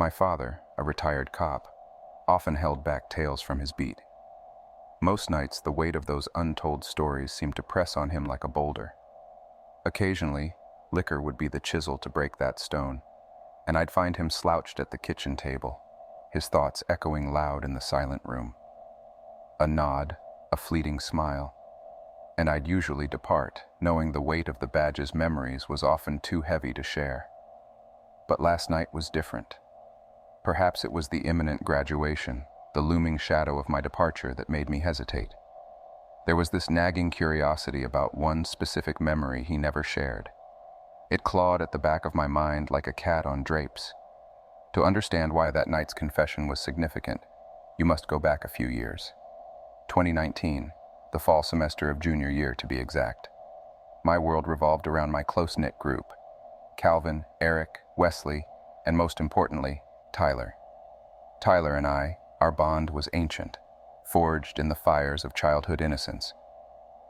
My father, a retired cop, often held back tales from his beat. Most nights, the weight of those untold stories seemed to press on him like a boulder. Occasionally, liquor would be the chisel to break that stone, and I'd find him slouched at the kitchen table, his thoughts echoing loud in the silent room. A nod, a fleeting smile, and I'd usually depart, knowing the weight of the badge's memories was often too heavy to share. But last night was different. Perhaps it was the imminent graduation, the looming shadow of my departure that made me hesitate. There was this nagging curiosity about one specific memory he never shared. It clawed at the back of my mind like a cat on drapes. To understand why that night's confession was significant, you must go back a few years. 2019, the fall semester of junior year to be exact. My world revolved around my close-knit group: Calvin, Eric, Wesley, and most importantly, Tyler. Tyler and I, our bond was ancient, forged in the fires of childhood innocence.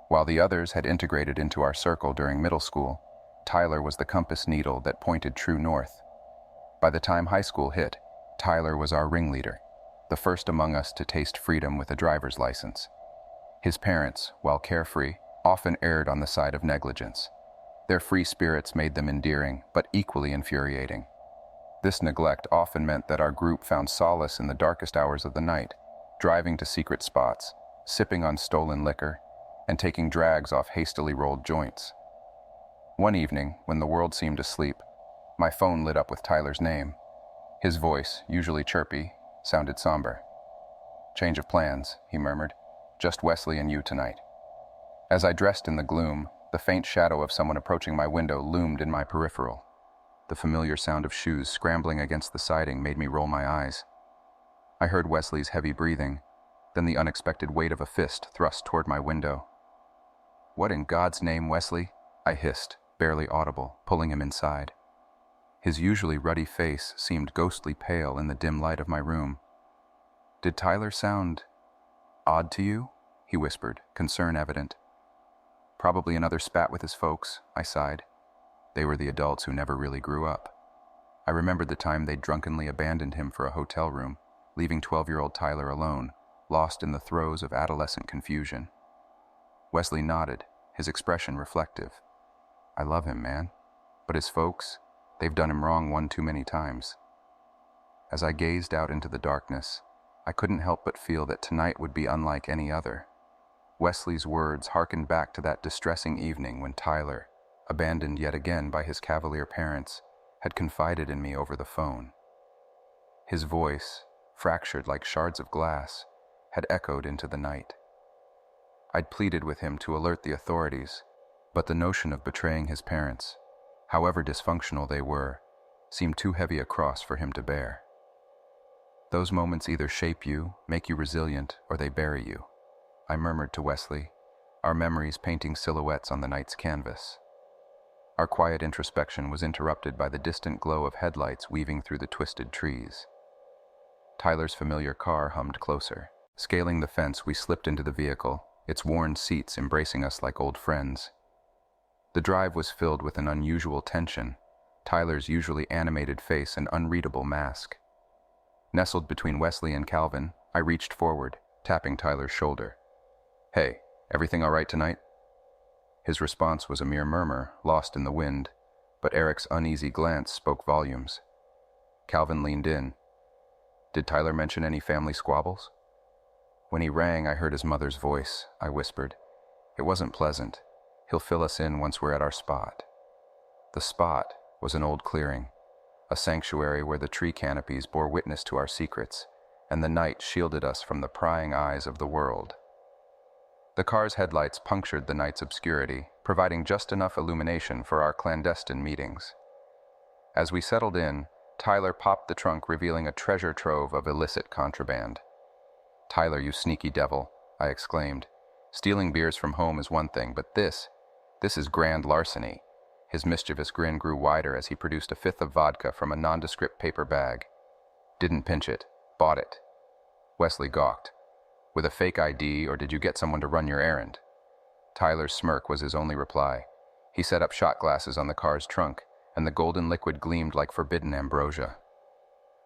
While the others had integrated into our circle during middle school, Tyler was the compass needle that pointed true north. By the time high school hit, Tyler was our ringleader, the first among us to taste freedom with a driver's license. His parents, while carefree, often erred on the side of negligence. Their free spirits made them endearing, but equally infuriating. This neglect often meant that our group found solace in the darkest hours of the night, driving to secret spots, sipping on stolen liquor, and taking drags off hastily rolled joints. One evening, when the world seemed asleep, my phone lit up with Tyler's name. His voice, usually chirpy, sounded somber. "Change of plans," he murmured. "Just Wesley and you tonight." As I dressed in the gloom, the faint shadow of someone approaching my window loomed in my peripheral. The familiar sound of shoes scrambling against the siding made me roll my eyes. I heard Wesley's heavy breathing, then the unexpected weight of a fist thrust toward my window. "What in God's name, Wesley?" I hissed, barely audible, pulling him inside. His usually ruddy face seemed ghostly pale in the dim light of my room. "Did Tyler sound odd to you?" he whispered, concern evident. "Probably another spat with his folks," I sighed. They were the adults who never really grew up. I remembered the time they'd drunkenly abandoned him for a hotel room, leaving 12-year-old Tyler alone, lost in the throes of adolescent confusion. Wesley nodded, his expression reflective. "I love him, man. But his folks, they've done him wrong one too many times." As I gazed out into the darkness, I couldn't help but feel that tonight would be unlike any other. Wesley's words harkened back to that distressing evening when Tyler, abandoned yet again by his cavalier parents, had confided in me over the phone. His voice, fractured like shards of glass, had echoed into the night. I'd pleaded with him to alert the authorities, but the notion of betraying his parents, however dysfunctional they were, seemed too heavy a cross for him to bear. "Those moments either shape you, make you resilient, or they bury you," I murmured to Wesley, our memories painting silhouettes on the night's canvas. Our quiet introspection was interrupted by the distant glow of headlights weaving through the twisted trees. Tyler's familiar car hummed closer. Scaling the fence, we slipped into the vehicle, its worn seats embracing us like old friends. The drive was filled with an unusual tension, Tyler's usually animated face an unreadable mask. Nestled between Wesley and Calvin, I reached forward, tapping Tyler's shoulder. "Hey, everything all right tonight?" His response was a mere murmur, lost in the wind, but Eric's uneasy glance spoke volumes. Calvin leaned in. "Did Tyler mention any family squabbles?" "When he rang, I heard his mother's voice," I whispered. "It wasn't pleasant. He'll fill us in once we're at our spot." The spot was an old clearing, a sanctuary where the tree canopies bore witness to our secrets, and the night shielded us from the prying eyes of the world. The car's headlights punctured the night's obscurity, providing just enough illumination for our clandestine meetings. As we settled in, Tyler popped the trunk, revealing a treasure trove of illicit contraband. "Tyler, you sneaky devil," I exclaimed. "Stealing beers from home is one thing, but this is grand larceny." His mischievous grin grew wider as he produced a fifth of vodka from a nondescript paper bag. "Didn't pinch it. Bought it." Wesley gawked. "With a fake ID, or did you get someone to run your errand?" Tyler's smirk was his only reply. He set up shot glasses on the car's trunk, and the golden liquid gleamed like forbidden ambrosia.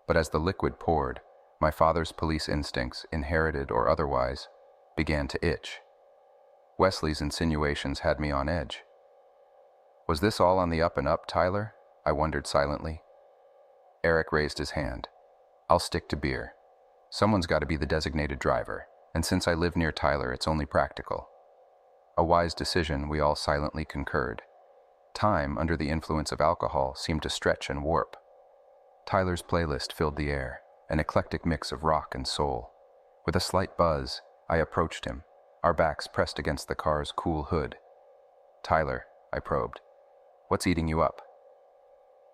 But as the liquid poured, my father's police instincts, inherited or otherwise, began to itch. Wesley's insinuations had me on edge. Was this all on the up and up, Tyler? I wondered silently. Eric raised his hand. I'll stick to beer. Someone's got to be the designated driver, and since I live near Tyler, it's only practical. A wise decision, we all silently concurred. Time, under the influence of alcohol, seemed to stretch and warp. Tyler's playlist filled the air, an eclectic mix of rock and soul. With a slight buzz, I approached him, our backs pressed against the car's cool hood. Tyler, I probed, what's eating you up?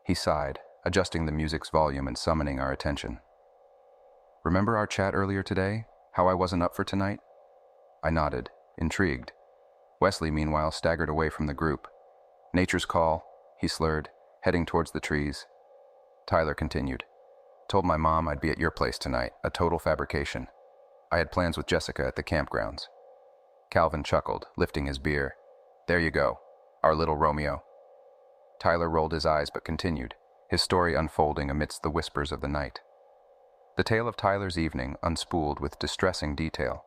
He sighed, adjusting the music's volume and summoning our attention. Remember our chat earlier today? How I wasn't up for tonight? I nodded, intrigued. Wesley, meanwhile, staggered away from the group. Nature's call, he slurred, heading towards the trees. Tyler continued. Told my mom I'd be at your place tonight, a total fabrication. I had plans with Jessica at the campgrounds. Calvin chuckled, lifting his beer. There you go, our little Romeo. Tyler rolled his eyes but continued, his story unfolding amidst the whispers of the night. The tale of Tyler's evening unspooled with distressing detail.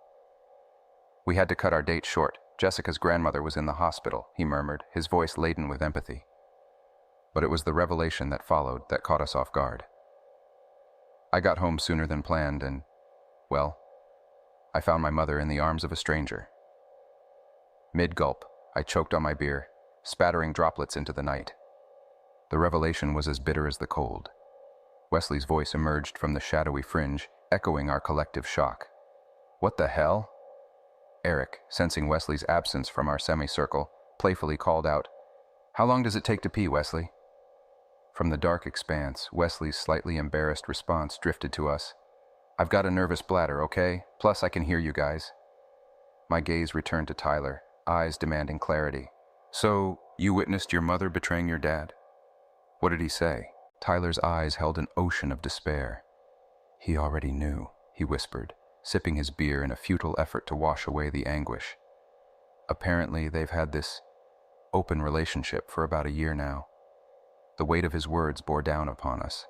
We had to cut our date short. Jessica's grandmother was in the hospital, he murmured, his voice laden with empathy. But it was the revelation that followed that caught us off guard. I got home sooner than planned and, well, I found my mother in the arms of a stranger. Mid-gulp, I choked on my beer, spattering droplets into the night. The revelation was as bitter as the cold. Wesley's voice emerged from the shadowy fringe, echoing our collective shock. What the hell? Eric, sensing Wesley's absence from our semicircle, playfully called out, How long does it take to pee, Wesley? From the dark expanse, Wesley's slightly embarrassed response drifted to us. I've got a nervous bladder, okay? Plus I can hear you guys. My gaze returned to Tyler, eyes demanding clarity. So, you witnessed your mother betraying your dad? What did he say? Tyler's eyes held an ocean of despair. He already knew, he whispered, sipping his beer in a futile effort to wash away the anguish. Apparently, they've had this open relationship for about a year now. The weight of his words bore down upon us.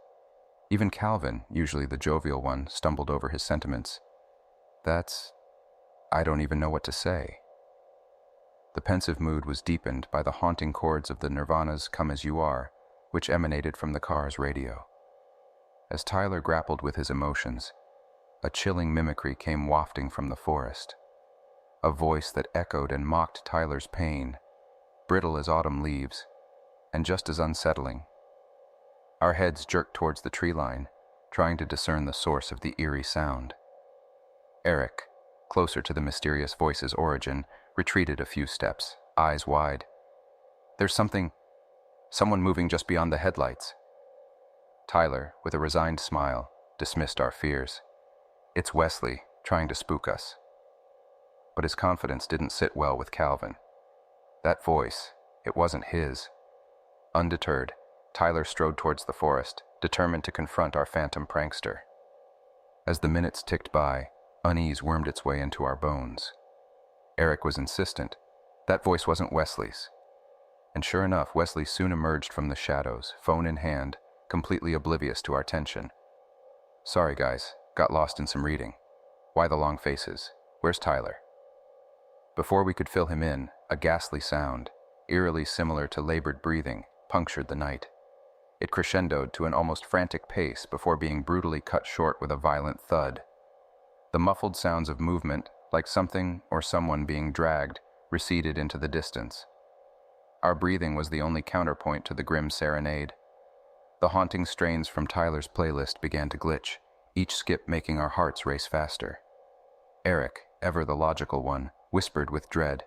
Even Calvin, usually the jovial one, stumbled over his sentiments. I don't even know what to say. The pensive mood was deepened by the haunting chords of the Nirvana's Come As You Are, which emanated from the car's radio. As Tyler grappled with his emotions, a chilling mimicry came wafting from the forest. A voice that echoed and mocked Tyler's pain, brittle as autumn leaves, and just as unsettling. Our heads jerked towards the tree line, trying to discern the source of the eerie sound. Eric, closer to the mysterious voice's origin, retreated a few steps, eyes wide. There's someone moving just beyond the headlights. Tyler, with a resigned smile, dismissed our fears. It's Wesley, trying to spook us. But his confidence didn't sit well with Calvin. That voice, it wasn't his. Undeterred, Tyler strode towards the forest, determined to confront our phantom prankster. As the minutes ticked by, unease wormed its way into our bones. Eric was insistent. That voice wasn't Wesley's. And sure enough, Wesley soon emerged from the shadows, phone in hand, completely oblivious to our tension. Sorry guys, got lost in some reading. Why the long faces? Where's Tyler? Before we could fill him in, a ghastly sound, eerily similar to labored breathing, punctured the night. It crescendoed to an almost frantic pace before being brutally cut short with a violent thud. The muffled sounds of movement, like something or someone being dragged, receded into the distance. Our breathing was the only counterpoint to the grim serenade. The haunting strains from Tyler's playlist began to glitch, each skip making our hearts race faster. Eric, ever the logical one, whispered with dread,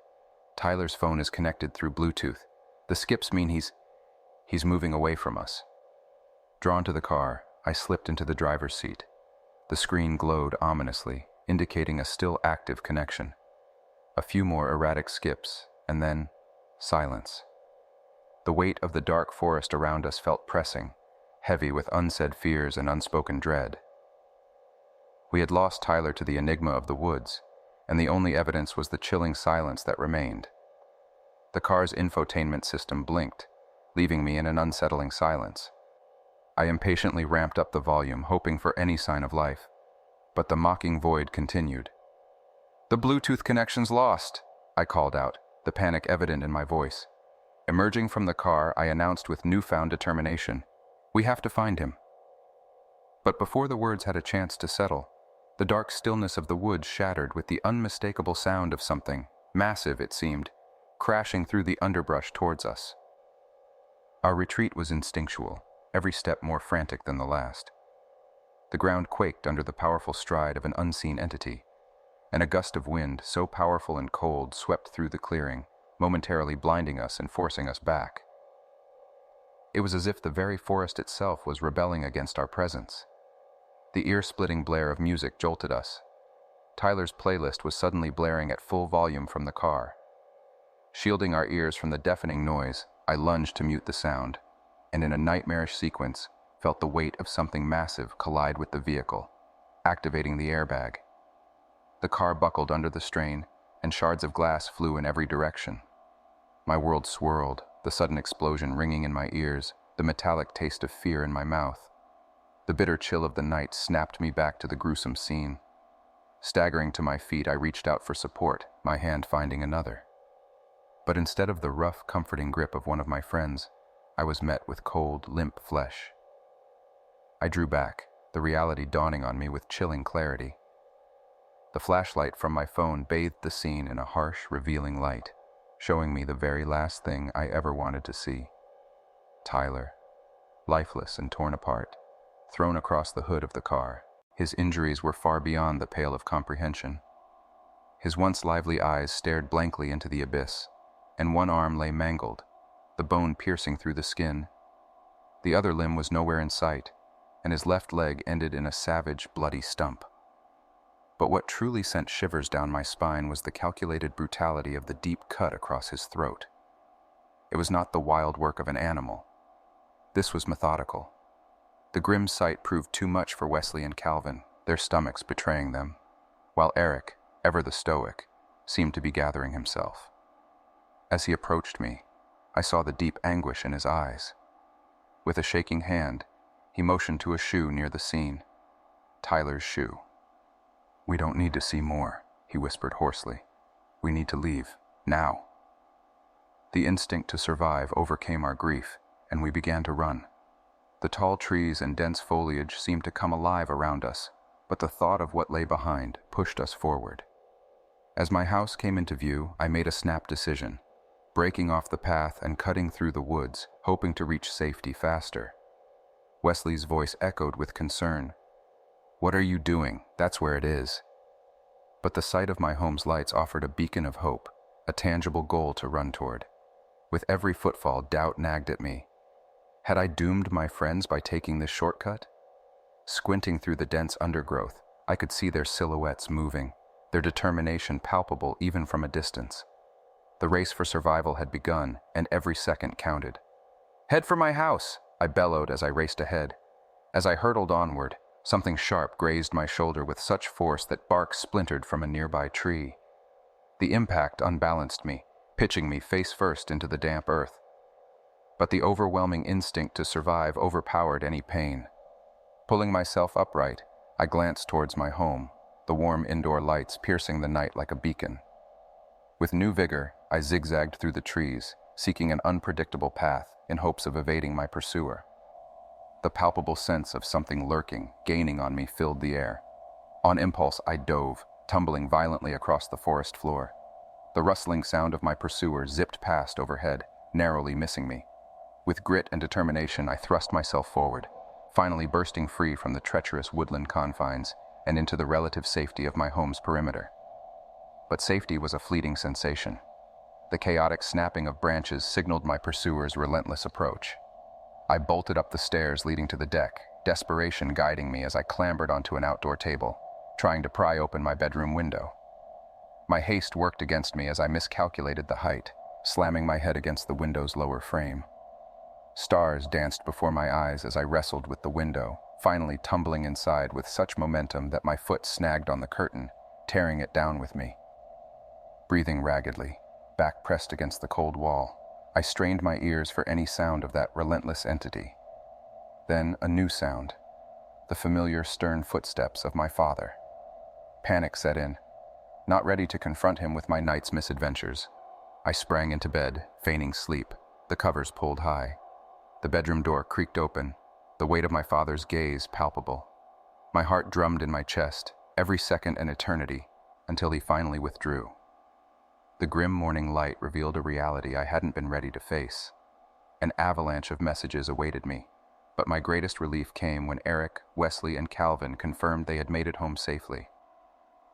Tyler's phone is connected through Bluetooth. The skips mean he's moving away from us. Drawn to the car, I slipped into the driver's seat. The screen glowed ominously, indicating a still active connection. A few more erratic skips, and then silence. The weight of the dark forest around us felt pressing, heavy with unsaid fears and unspoken dread. We had lost Tyler to the enigma of the woods, and the only evidence was the chilling silence that remained. The car's infotainment system blinked, leaving me in an unsettling silence. I impatiently ramped up the volume, hoping for any sign of life. But the mocking void continued. "The Bluetooth connection's lost," I called out, the panic evident in my voice. Emerging from the car, I announced with newfound determination, "We have to find him." But before the words had a chance to settle, the dark stillness of the woods shattered with the unmistakable sound of something, massive it seemed, crashing through the underbrush towards us. Our retreat was instinctual, every step more frantic than the last. The ground quaked under the powerful stride of an unseen entity, and a gust of wind, so powerful and cold, swept through the clearing, momentarily blinding us and forcing us back. It was as if the very forest itself was rebelling against our presence. The ear-splitting blare of music jolted us. Tyler's playlist was suddenly blaring at full volume from the car. Shielding our ears from the deafening noise, I lunged to mute the sound, and in a nightmarish sequence, felt the weight of something massive collide with the vehicle, activating the airbag. The car buckled under the strain, and shards of glass flew in every direction. My world swirled, the sudden explosion ringing in my ears, the metallic taste of fear in my mouth. The bitter chill of the night snapped me back to the gruesome scene. Staggering to my feet, I reached out for support, my hand finding another. But instead of the rough, comforting grip of one of my friends, I was met with cold, limp flesh. I drew back, the reality dawning on me with chilling clarity. The flashlight from my phone bathed the scene in a harsh, revealing light, showing me the very last thing I ever wanted to see. Tyler, lifeless and torn apart, thrown across the hood of the car. His injuries were far beyond the pale of comprehension. His once lively eyes stared blankly into the abyss, and one arm lay mangled, the bone piercing through the skin. The other limb was nowhere in sight, and his left leg ended in a savage, bloody stump. But what truly sent shivers down my spine was the calculated brutality of the deep cut across his throat. It was not the wild work of an animal. This was methodical. The grim sight proved too much for Wesley and Calvin, their stomachs betraying them, while Eric, ever the stoic, seemed to be gathering himself. As he approached me, I saw the deep anguish in his eyes. With a shaking hand, he motioned to a shoe near the scene. Tyler's shoe. "We don't need to see more," he whispered hoarsely. "We need to leave, now." The instinct to survive overcame our grief, and we began to run. The tall trees and dense foliage seemed to come alive around us, but the thought of what lay behind pushed us forward. As my house came into view, I made a snap decision, breaking off the path and cutting through the woods, hoping to reach safety faster. Wesley's voice echoed with concern. "What are you doing? That's where it is." But the sight of my home's lights offered a beacon of hope, a tangible goal to run toward. With every footfall, doubt nagged at me. Had I doomed my friends by taking this shortcut? Squinting through the dense undergrowth, I could see their silhouettes moving, their determination palpable even from a distance. The race for survival had begun, and every second counted. "Head for my house!" I bellowed as I raced ahead. As I hurtled onward, something sharp grazed my shoulder with such force that bark splintered from a nearby tree. The impact unbalanced me, pitching me face first into the damp earth. But the overwhelming instinct to survive overpowered any pain. Pulling myself upright, I glanced towards my home, the warm indoor lights piercing the night like a beacon. With new vigor, I zigzagged through the trees, seeking an unpredictable path in hopes of evading my pursuer. The palpable sense of something lurking, gaining on me filled the air. On impulse, I dove, tumbling violently across the forest floor. The rustling sound of my pursuer zipped past overhead, narrowly missing me. With grit and determination, I thrust myself forward, finally bursting free from the treacherous woodland confines and into the relative safety of my home's perimeter. But safety was a fleeting sensation. The chaotic snapping of branches signaled my pursuer's relentless approach. I bolted up the stairs leading to the deck, desperation guiding me as I clambered onto an outdoor table, trying to pry open my bedroom window. My haste worked against me as I miscalculated the height, slamming my head against the window's lower frame. Stars danced before my eyes as I wrestled with the window, finally tumbling inside with such momentum that my foot snagged on the curtain, tearing it down with me. Breathing raggedly, back pressed against the cold wall, I strained my ears for any sound of that relentless entity. Then a new sound, the familiar stern footsteps of my father. Panic set in. Not ready to confront him with my night's misadventures, I sprang into bed, feigning sleep, the covers pulled high. The bedroom door creaked open, the weight of my father's gaze palpable. My heart drummed in my chest, every second an eternity, until he finally withdrew. The grim morning light revealed a reality I hadn't been ready to face. An avalanche of messages awaited me, but my greatest relief came when Eric, Wesley, and Calvin confirmed they had made it home safely.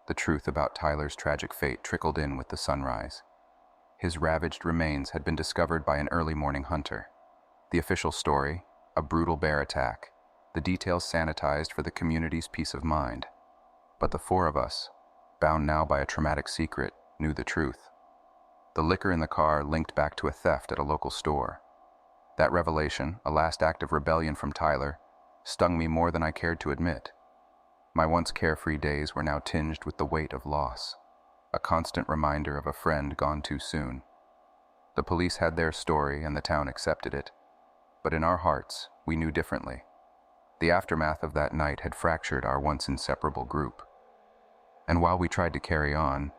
The truth about Tyler's tragic fate trickled in with the sunrise. His ravaged remains had been discovered by an early morning hunter. The official story, a brutal bear attack, the details sanitized for the community's peace of mind. But the four of us, bound now by a traumatic secret, knew the truth. The liquor in the car linked back to a theft at a local store. That revelation, a last act of rebellion from Tyler, stung me more than I cared to admit. My once carefree days were now tinged with the weight of loss, a constant reminder of a friend gone too soon. The police had their story and the town accepted it, but in our hearts, we knew differently. The aftermath of that night had fractured our once inseparable group. And while we tried to carry on,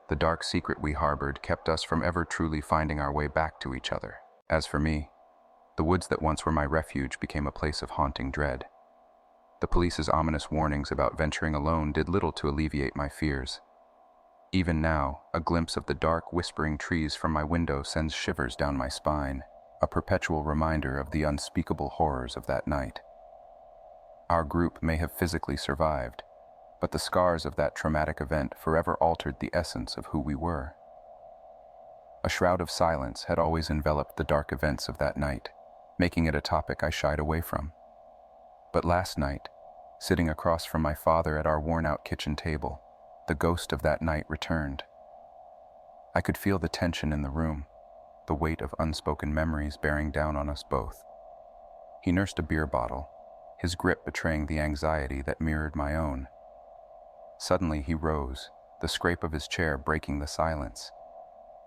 the dark secret we harbored kept us from ever truly finding our way back to each other. As for me, the woods that once were my refuge became a place of haunting dread. The police's ominous warnings about venturing alone did little to alleviate my fears. Even now, a glimpse of the dark, whispering trees from my window sends shivers down my spine, a perpetual reminder of the unspeakable horrors of that night. Our group may have physically survived, but the scars of that traumatic event forever altered the essence of who we were. A shroud of silence had always enveloped the dark events of that night, making it a topic I shied away from. But last night, sitting across from my father at our worn-out kitchen table, the ghost of that night returned. I could feel the tension in the room, the weight of unspoken memories bearing down on us both. He nursed a beer bottle, his grip betraying the anxiety that mirrored my own. Suddenly he rose, the scrape of his chair breaking the silence.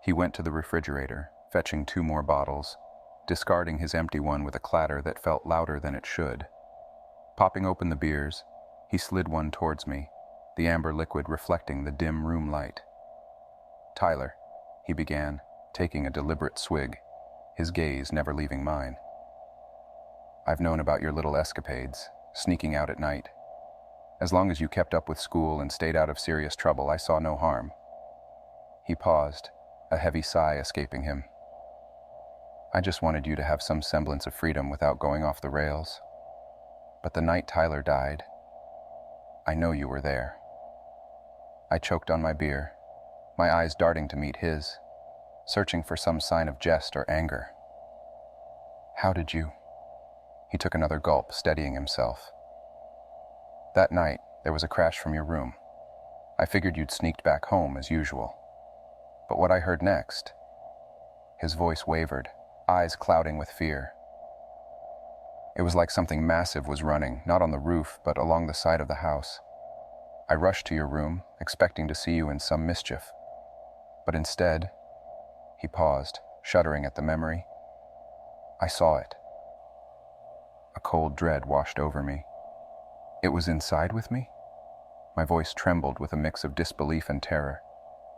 He went to the refrigerator, fetching 2 more bottles, discarding his empty one with a clatter that felt louder than it should. Popping open the beers, he slid one towards me, the amber liquid reflecting the dim room light. "Tyler," he began, taking a deliberate swig, his gaze never leaving mine. "I've known about your little escapades, sneaking out at night. As long as you kept up with school and stayed out of serious trouble, I saw no harm." He paused, a heavy sigh escaping him. "I just wanted you to have some semblance of freedom without going off the rails. But the night Tyler died, I know you were there." I choked on my beer, my eyes darting to meet his, searching for some sign of jest or anger. "How did you?" He took another gulp, steadying himself. "That night, there was a crash from your room. I figured you'd sneaked back home as usual. But what I heard next..." His voice wavered, eyes clouding with fear. "It was like something massive was running, not on the roof, but along the side of the house. I rushed to your room, expecting to see you in some mischief. But instead..." He paused, shuddering at the memory. "I saw it." A cold dread washed over me. It was inside with me? My voice trembled with a mix of disbelief and terror.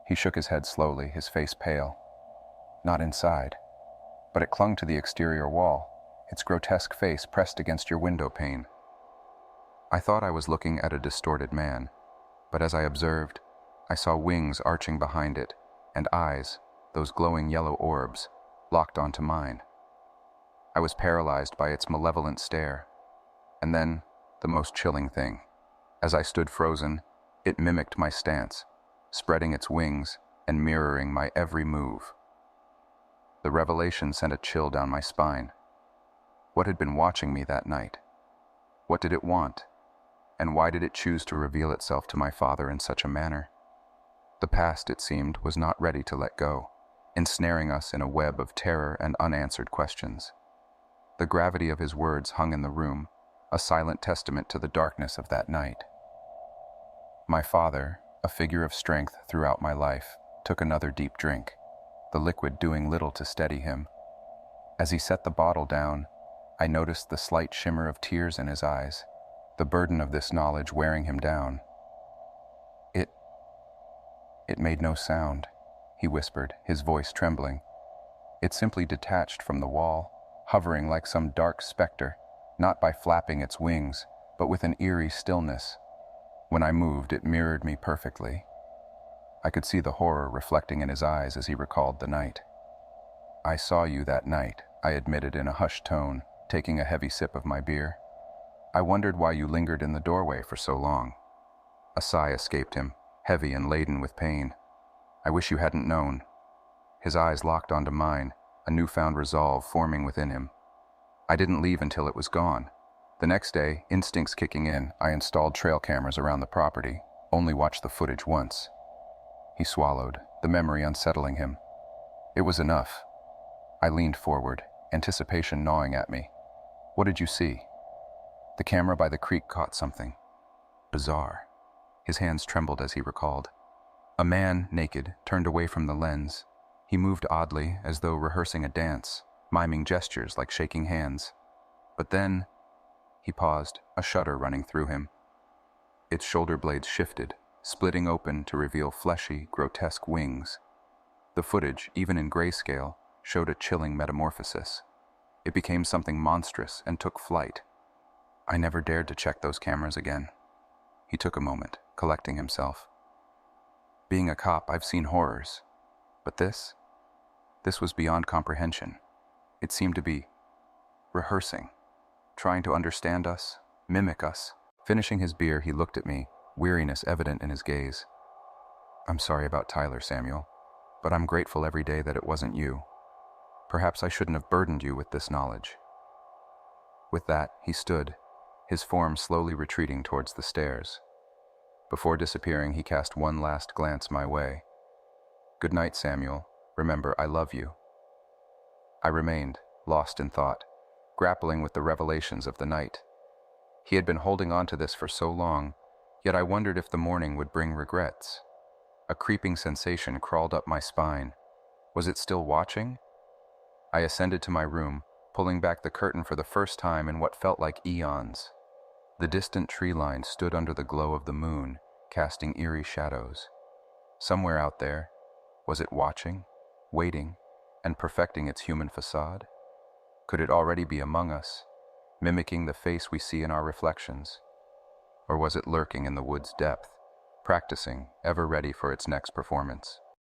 He shook his head slowly, his face pale. "Not inside, but it clung to the exterior wall, its grotesque face pressed against your window pane." I thought I was looking at a distorted man, but as I observed, I saw wings arching behind it, and eyes, those glowing yellow orbs, locked onto mine. I was paralyzed by its malevolent stare. And then, the most chilling thing. As I stood frozen, it mimicked my stance, spreading its wings and mirroring my every move. The revelation sent a chill down my spine. What had been watching me that night? What did it want? And why did it choose to reveal itself to my father in such a manner? The past, it seemed, was not ready to let go, ensnaring us in a web of terror and unanswered questions. The gravity of his words hung in the room, a silent testament to the darkness of that night. My father, a figure of strength throughout my life, took another deep drink, the liquid doing little to steady him. As he set the bottle down, I noticed the slight shimmer of tears in his eyes, the burden of this knowledge wearing him down. It made no sound, he whispered, his voice trembling. It simply detached from the wall, hovering like some dark specter, not by flapping its wings, but with an eerie stillness. When I moved, it mirrored me perfectly. I could see the horror reflecting in his eyes as he recalled the night. "I saw you that night," I admitted in a hushed tone, taking a heavy sip of my beer. "I wondered why you lingered in the doorway for so long." A sigh escaped him, heavy and laden with pain. "I wish you hadn't known." His eyes locked onto mine, a newfound resolve forming within him. "I didn't leave until it was gone. The next day, instincts kicking in, I installed trail cameras around the property, only watched the footage once." He swallowed, the memory unsettling him. "It was enough." I leaned forward, anticipation gnawing at me. "What did you see?" "The camera by the creek caught something bizarre." His hands trembled as he recalled. "A man, naked, turned away from the lens. He moved oddly, as though rehearsing a dance, miming gestures like shaking hands. But then," he paused, a shudder running through him. "Its shoulder blades shifted, splitting open to reveal fleshy, grotesque wings. The footage, even in grayscale, showed a chilling metamorphosis. It became something monstrous and took flight. I never dared to check those cameras again." He took a moment, collecting himself. "Being a cop, I've seen horrors. But this was beyond comprehension. It seemed to be rehearsing, trying to understand us, mimic us." Finishing his beer, he looked at me, weariness evident in his gaze. "I'm sorry about Tyler, Samuel, but I'm grateful every day that it wasn't you. Perhaps I shouldn't have burdened you with this knowledge." With that, he stood, his form slowly retreating towards the stairs. Before disappearing, he cast one last glance my way. "Good night, Samuel. Remember, I love you." I remained, lost in thought, grappling with the revelations of the night. He had been holding on to this for so long, yet I wondered if the morning would bring regrets. A creeping sensation crawled up my spine. Was it still watching? I ascended to my room, pulling back the curtain for the first time in what felt like eons. The distant tree line stood under the glow of the moon, casting eerie shadows. Somewhere out there, was it watching, waiting, and perfecting its human facade? Could it already be among us, mimicking the face we see in our reflections? Or was it lurking in the wood's depth, practicing, ever ready for its next performance?